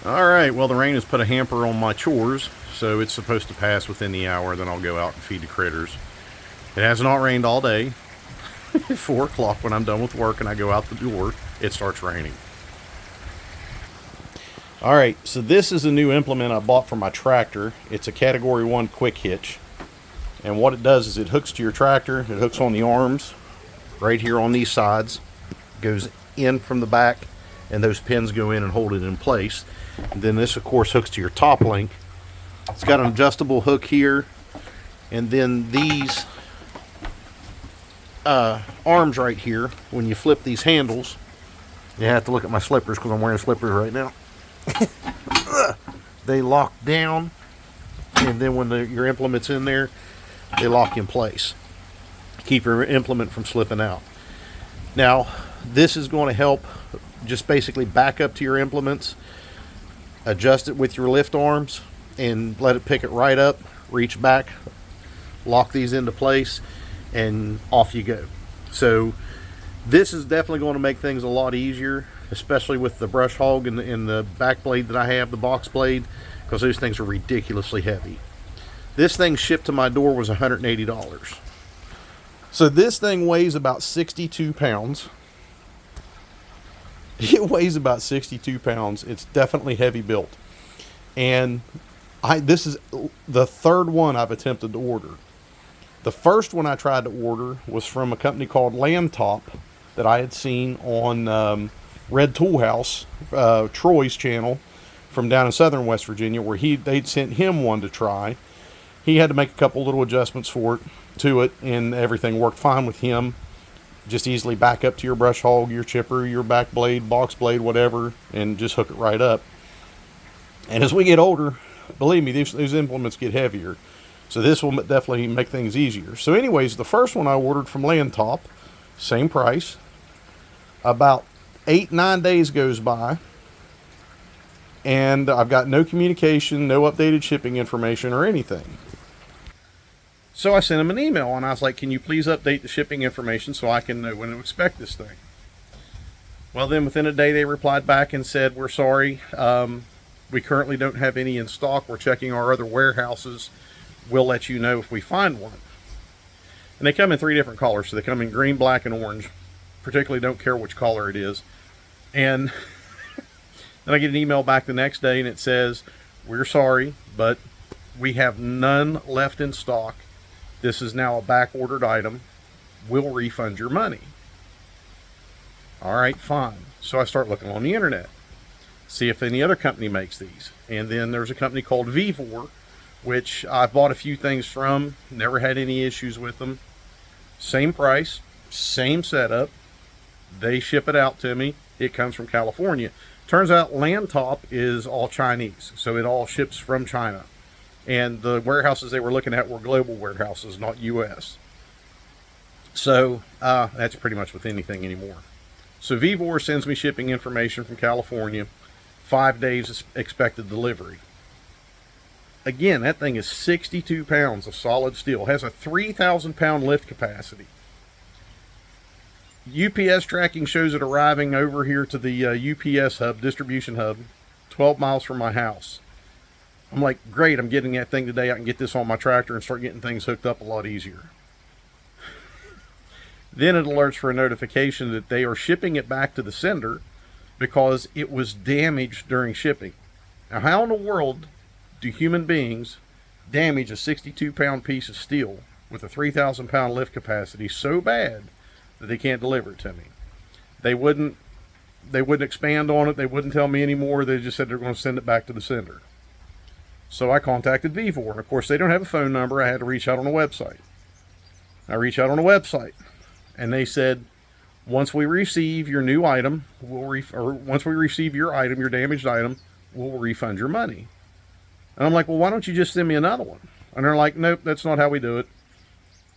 Alright, well the rain has put a hamper on my chores, so it's supposed to pass within the hour, then I'll go out and feed the critters. It has not rained all day. At 4 o'clock when I'm done with work and I go out the door, it starts raining. Alright, so this is a new implement I bought for my tractor. It's a Category 1 quick hitch. And what it does is it hooks to your tractor, it hooks on the arms, right here on these sides, goes in from the back, and those pins go in and hold it in place. And then this of course hooks to your top link. It's got an adjustable hook here, and then these arms right here, when you flip these handles, you have to look at my slippers because I'm wearing slippers right now. They lock down, and then when your implement's in there, they lock in place. Keep your implement from slipping out. Now, this is going to help just basically back up to your implements, adjust it with your lift arms, and let it pick it right up, reach back, lock these into place, and off you go. So this is definitely going to make things a lot easier, especially with the brush hog and the back blade that I have, the box blade, because those things are ridiculously heavy. This thing shipped to my door was $180. So this thing weighs about 62 pounds. It weighs about 62 pounds. It's definitely heavy built. And this is the third one I've attempted to order. The first one I tried to order was from a company called Landtop that I had seen on Red Tool House, Troy's channel from down in southern West Virginia, where they'd sent him one to try. He had to make a couple little adjustments to it, and everything worked fine with him. Just easily back up to your brush hog, your chipper, your back blade, box blade, whatever, and just hook it right up. And as we get older, believe me, these implements get heavier. So this will definitely make things easier. So anyways, the first one I ordered from Landtop, same price. About 8-9 days goes by, and I've got no communication, no updated shipping information or anything. So I sent him an email and I was like, can you please update the shipping information so I can know when to expect this thing? Well, then within a day they replied back and said, we're sorry, we currently don't have any in stock. We're checking our other warehouses. We'll let you know if we find one. And they come in 3 different colors. So they come in green, black, and orange. Particularly don't care which color it is. And then I get an email back the next day and it says, we're sorry, but we have none left in stock. This is now a back ordered item. We'll refund your money. All right, fine. So I start looking on the internet, see if any other company makes these. And then there's a company called Vevor, which I've bought a few things from, never had any issues with them. Same price, same setup. They ship it out to me. It comes from California. Turns out Landtop is all Chinese, so it all ships from China. And the warehouses they were looking at were global warehouses, not US. So that's pretty much with anything anymore. So Vevor sends me shipping information from California, 5 days expected delivery. Again, that thing is 62 pounds of solid steel, has a 3,000 pound lift capacity. UPS tracking shows it arriving over here to the UPS hub, distribution hub, 12 miles from my house. I'm like, great, I'm getting that thing today. I can get this on my tractor and start getting things hooked up a lot easier. Then it alerts for a notification that they are shipping it back to the sender because it was damaged during shipping. Now, how in the world do human beings damage a 62 pound piece of steel with a 3,000 pound lift capacity so bad that they can't deliver it to me? They wouldn't expand on it. They wouldn't tell me anymore. They just said they're going to send it back to the sender. So I contacted Vevor, and of course they don't have a phone number. I had to reach out on a website. I reached out on a website, and they said, once we receive your new item, once we receive your item, your damaged item, we'll refund your money. And I'm like, well, why don't you just send me another one? And they're like, nope, that's not how we do it.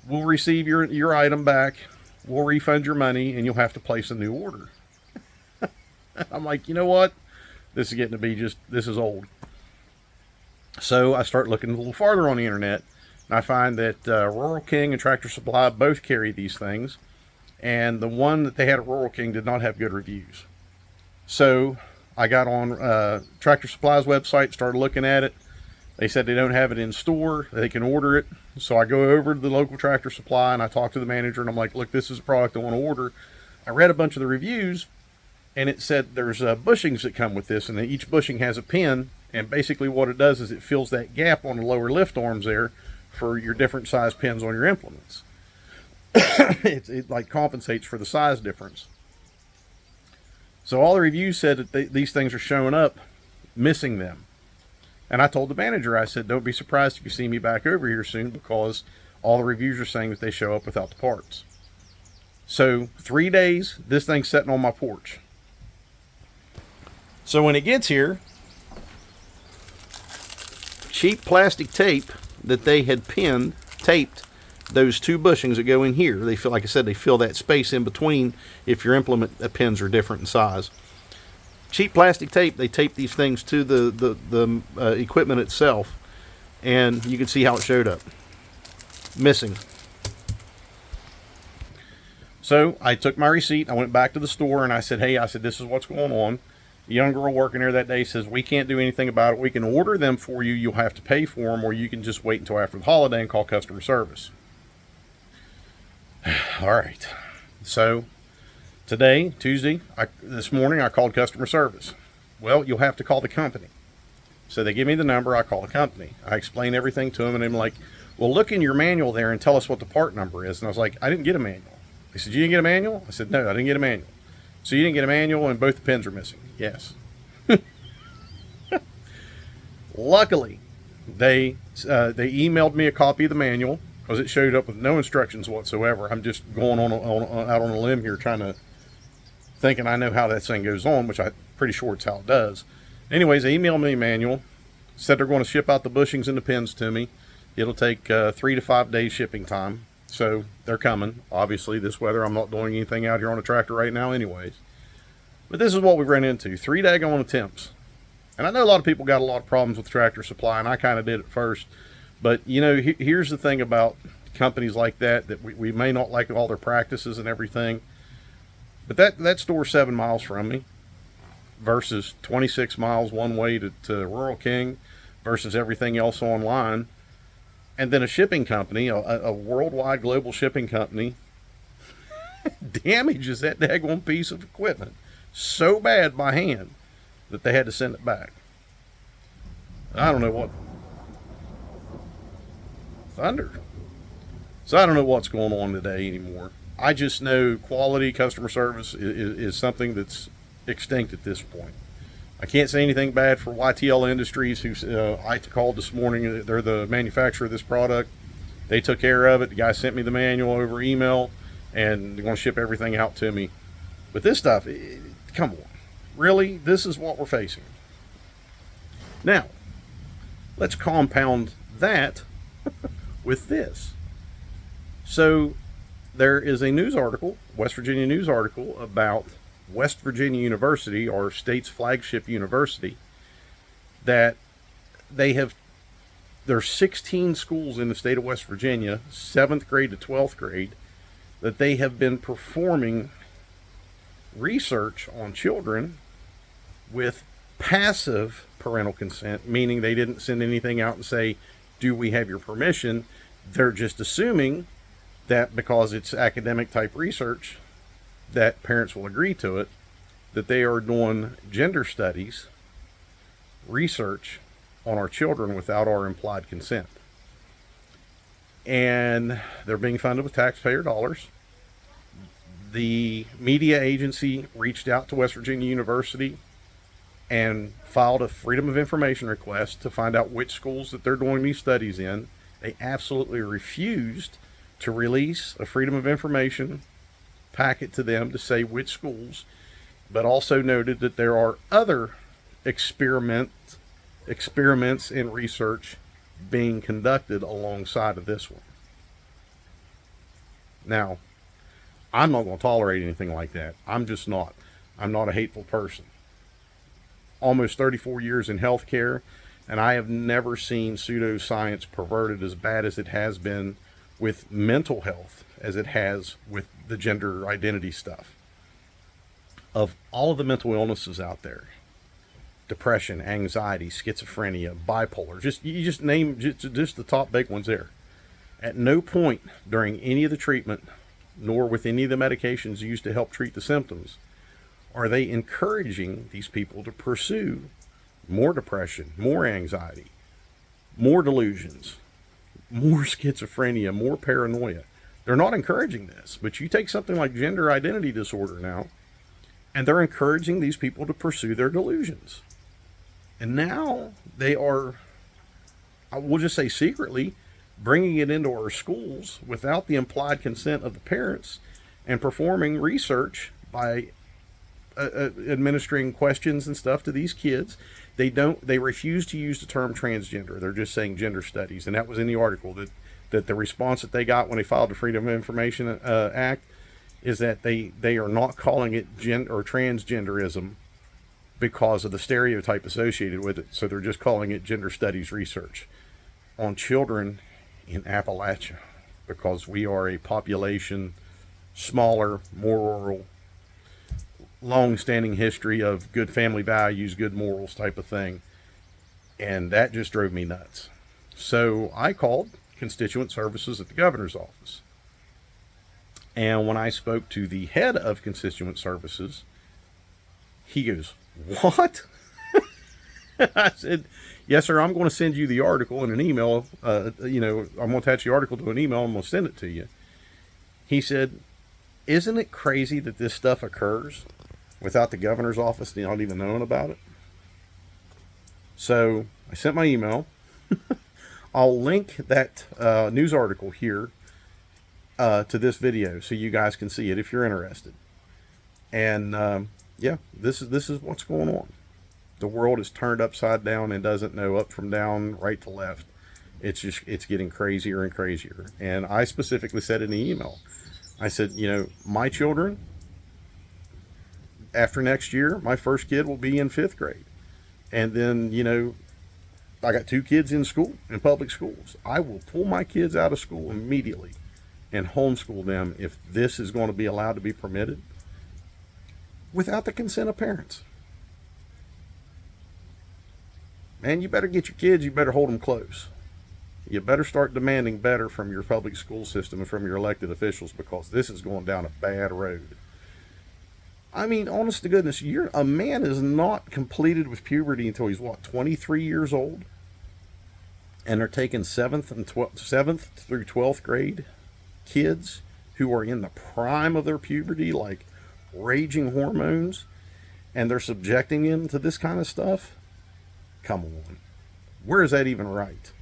We'll receive your item back, we'll refund your money, and you'll have to place a new order. I'm like, you know what? This is getting to be this is old. So I start looking a little farther on the internet, and I find that Rural King and Tractor Supply both carry these things, and the one that they had at Rural King did not have good reviews. So I got on Tractor Supply's website, started looking at it. They said they don't have it in store. They can order it. So I go over to the local Tractor Supply and I talk to the manager and I'm like, look, this is a product I want to order. I read a bunch of the reviews and it said there's bushings that come with this, and each bushing has a pin. And basically what it does is it fills that gap on the lower lift arms there for your different size pins on your implements. It like compensates for the size difference. So all the reviews said that these things are showing up missing them. And I told the manager, I said, don't be surprised if you see me back over here soon, because all the reviews are saying that they show up without the parts. So 3 days, this thing's sitting on my porch. So when it gets here, cheap plastic tape that they had taped those two bushings that go in here. They feel, like I said, they fill that space in between if your implement pins are different in size. Cheap plastic tape, they tape these things to the equipment itself, and you can see how it showed up. Missing. So I took my receipt, I went back to the store, and I said, hey, this is what's going on. The young girl working there that day says, we can't do anything about it. We can order them for you. You'll have to pay for them, or you can just wait until after the holiday and call customer service. All right. So today, Tuesday, this morning, I called customer service. Well, you'll have to call the company. So they give me the number, I call the company. I explain everything to them, and they're like, well, look in your manual there and tell us what the part number is. And I was like, I didn't get a manual. They said, you didn't get a manual? I said, no, I didn't get a manual. So you didn't get a manual and both the pins are missing? Yes. Luckily, they emailed me a copy of the manual, because it showed up with no instructions whatsoever. I'm just going out on a limb here, thinking I know how that thing goes on, which I'm pretty sure it's how it does. Anyways, they emailed me a manual, said they're going to ship out the bushings and the pins to me. It'll take 3 to 5 days shipping time. So they're coming. Obviously, this weather, I'm not doing anything out here on a tractor right now anyways. But this is what we've run into. 3 daggone attempts. And I know a lot of people got a lot of problems with Tractor Supply, and I kind of did at first. But, you know, here's the thing about companies like that we may not like all their practices and everything. But that store's 7 miles from me versus 26 miles one way to Rural King versus everything else online. And then a shipping company, a worldwide global shipping company, damages that daggone piece of equipment so bad by hand that they had to send it back. I don't know what. Thunder. So I don't know what's going on today anymore. I just know quality customer service is something that's extinct at this point. I can't say anything bad for YTL Industries, who I called this morning. They're the manufacturer of this product. They took care of it. The guy sent me the manual over email, and they're going to ship everything out to me. But this stuff, come on. Really? This is what we're facing. Now, let's compound that with this. So there is a news article, West Virginia news article, about West Virginia University, our state's flagship university, that there's 16 schools in the state of West Virginia, 7th grade to 12th grade, that they have been performing research on children with passive parental consent, meaning they didn't send anything out and say, do we have your permission? They're just assuming that because it's academic type research, that parents will agree to it, that they are doing gender studies research on our children without our implied consent. And they're being funded with taxpayer dollars. The media agency reached out to West Virginia University and filed a Freedom of Information request to find out which schools that they're doing these studies in. They absolutely refused to release a Freedom of Information packet to them to say which schools, but also noted that there are other experiments and research being conducted alongside of this one. Now, I'm not going to tolerate anything like that. I'm just not. I'm not a hateful person. Almost 34 years in healthcare, and I have never seen pseudoscience perverted as bad as it has been with mental health as it has with the gender identity stuff. Of all of the mental illnesses out there, depression, anxiety, schizophrenia, bipolar. You just name just the top big ones there. At no point during any of the treatment, nor with any of the medications used to help treat the symptoms, are they encouraging these people to pursue more depression, more anxiety, more delusions, more schizophrenia, more paranoia. They're not encouraging this. But you take something like gender identity disorder now, and they're encouraging these people to pursue their delusions. And now they are, I will just say secretly, bringing it into our schools without the implied consent of the parents and performing research by administering questions and stuff to these kids. They refuse to use the term transgender. They're just saying gender studies. And that was in the article, that the response that they got when they filed the Freedom of Information Act is that they are not calling it transgenderism because of the stereotype associated with it. So they're just calling it gender studies research on children in Appalachia, because we are a population, smaller, more rural, long-standing history of good family values, good morals type of thing. And that just drove me nuts. So I called constituent services at the governor's office. And when I spoke to the head of constituent services, he goes, "What?" I said, "Yes, sir, I'm going to send you the article in an email. I'm going to attach the article to an email. I'm going to send it to you." He said, "Isn't it crazy that this stuff occurs without the governor's office not even knowing about it?" So I sent my email. I'll link that news article here to this video so you guys can see it if you're interested. And yeah, this is what's going on. The world is turned upside down and doesn't know up from down, right to left. It's getting crazier and crazier. And I specifically said in the email, I said, my children, after next year, my first kid will be in 5th grade. And then, I got 2 kids in school, in public schools. I will pull my kids out of school immediately and homeschool them if this is going to be allowed to be permitted without the consent of parents. Man, you better get your kids, you better hold them close. You better start demanding better from your public school system and from your elected officials, because this is going down a bad road. I mean, honest to goodness, a man is not completed with puberty until he's, 23 years old? And they're taking 7th through 12th grade kids who are in the prime of their puberty, like raging hormones, and they're subjecting them to this kind of stuff? Come on. Where is that even right?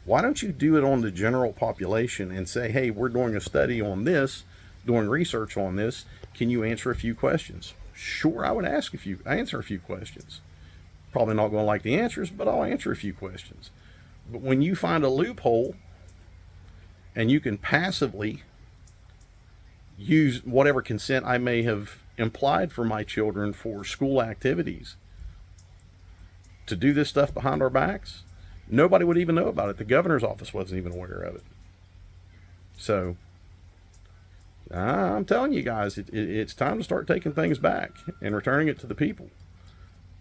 Why don't you do it on the general population and say, hey, we're doing a study on this, doing research on this. Can you answer a few questions? Sure, I would answer a few questions. Probably not going to like the answers, but I'll answer a few questions. But when you find a loophole and you can passively use whatever consent I may have implied for my children for school activities to do this stuff behind our backs, nobody would even know about it. The governor's office wasn't even aware of it. So I'm telling you guys, it's time to start taking things back and returning it to the people.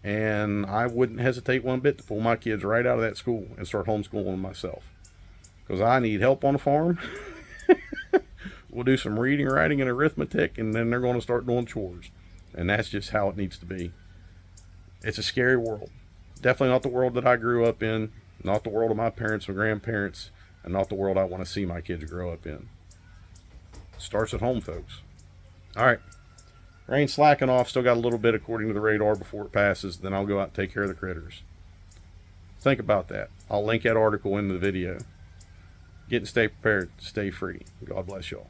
And I wouldn't hesitate one bit to pull my kids right out of that school and start homeschooling them myself, because I need help on the farm. We'll do some reading, writing, and arithmetic, and then they're going to start doing chores. And that's just how it needs to be. It's a scary world. Definitely not the world that I grew up in, not the world of my parents and grandparents, and not the world I want to see my kids grow up in. It starts at home, folks. All right. Rain's slacking off. Still got a little bit according to the radar before it passes. Then I'll go out and take care of the critters. Think about that. I'll link that article in the video. Get and stay prepared. Stay free. God bless y'all.